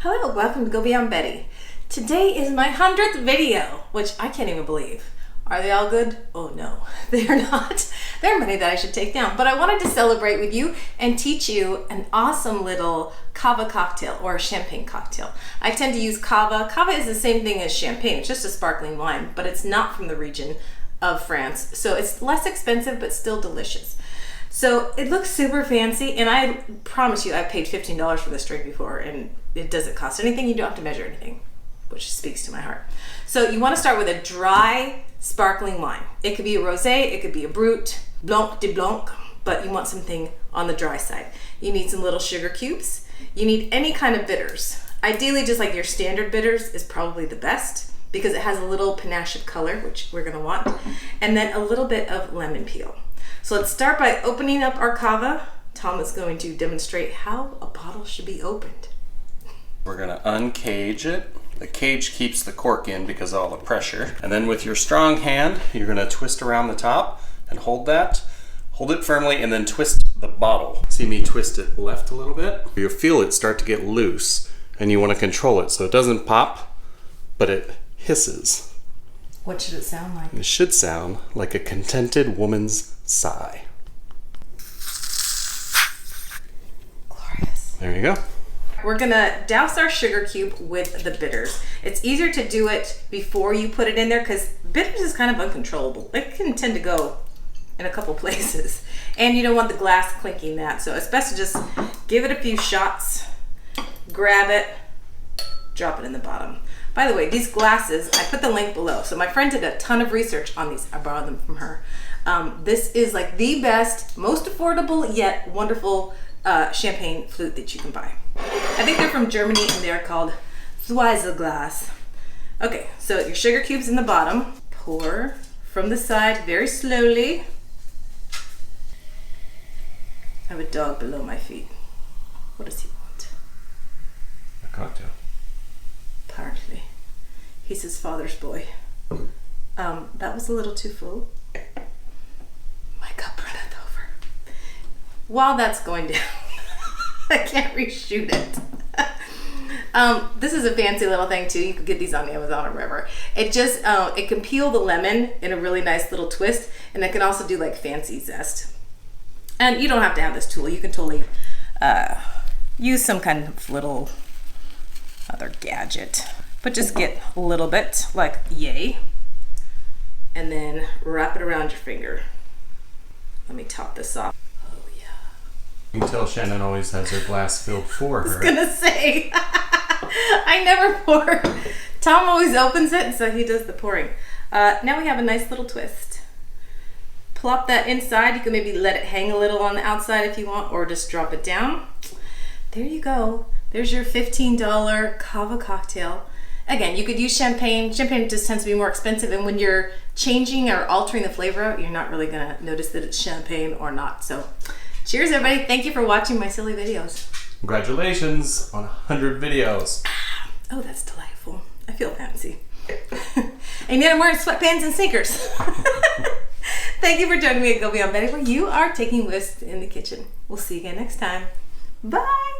Hello, welcome to Go Beyond Betty. Today is my 100th video, which I can't even believe. Are they all good? Oh no, they are not. There are many that I should take down, but I wanted to celebrate with you and teach you an awesome little Cava cocktail or a champagne cocktail. I tend to use Cava. Cava is the same thing as champagne. It's just a sparkling wine, but it's not from the region of France. So it's less expensive, but still delicious. So it looks super fancy, and I promise you I've paid $15 for this drink before, and it doesn't cost anything. You don't have to measure anything, which speaks to my heart. So you want to start with a dry sparkling wine. It could be a rosé, it could be a brut, blanc de blanc, but you want something on the dry side. You need some little sugar cubes. You need any kind of bitters. Ideally, just like your standard bitters is probably the best because it has a little panache of color, which we're gonna want, and then a little bit of lemon peel. So let's start by opening up our Cava. Tom is going to demonstrate how a bottle should be opened. We're gonna uncage it. The cage keeps the cork in because of all the pressure. And then with your strong hand, you're gonna twist around the top and hold that. Hold it firmly and then twist the bottle. See me twist it left a little bit? You'll feel it start to get loose and you wanna control it so it doesn't pop, but it hisses. What should it sound like? It should sound like a contented woman's sigh. Glorious. There you go. We're gonna douse our sugar cube with the bitters. It's easier to do it before you put it in there because bitters is kind of uncontrollable. It can tend to go in a couple places. And you don't want the glass clinking that. So it's best to just give it a few shots, grab it, drop it in the bottom. By the way, these glasses, I put the link below. So my friend did a ton of research on these. I borrowed them from her. This is like the best, most affordable yet wonderful champagne flute that you can buy. I think they're from Germany and they're called Glass. Okay, so your sugar cubes in the bottom. Pour from the side very slowly. I have a dog below my feet. What does he want? A cocktail. Apparently. He's his father's boy. That was a little too full. My cup runneth over. While that's going down, I can't reshoot it. This is a fancy little thing too. You can get these on Amazon or wherever. It just, it can peel the lemon in a really nice little twist, and it can also do like fancy zest. And you don't have to have this tool. You can totally use some kind of little other gadget. But just get a little bit, like yay, and then wrap it around your finger. Let me top this off. Oh yeah. You can tell Shannon always has her glass filled for her. I was gonna say, I never pour. Tom always opens it, so he does the pouring. Now we have a nice little twist. Plop that inside. You can maybe let it hang a little on the outside if you want, or just drop it down. There you go. There's your $15 Cava cocktail. Again, you could use champagne. Champagne just tends to be more expensive, and when you're changing or altering the flavor out, you're not really gonna notice that it's champagne or not. So, cheers everybody. Thank you for watching my silly videos. Congratulations on 100 videos. Oh, that's delightful. I feel fancy. And yet I'm wearing sweatpants and sneakers. Thank you for joining me at Go Beyond Betty, where you are taking whisks in the kitchen. We'll see you again next time. Bye.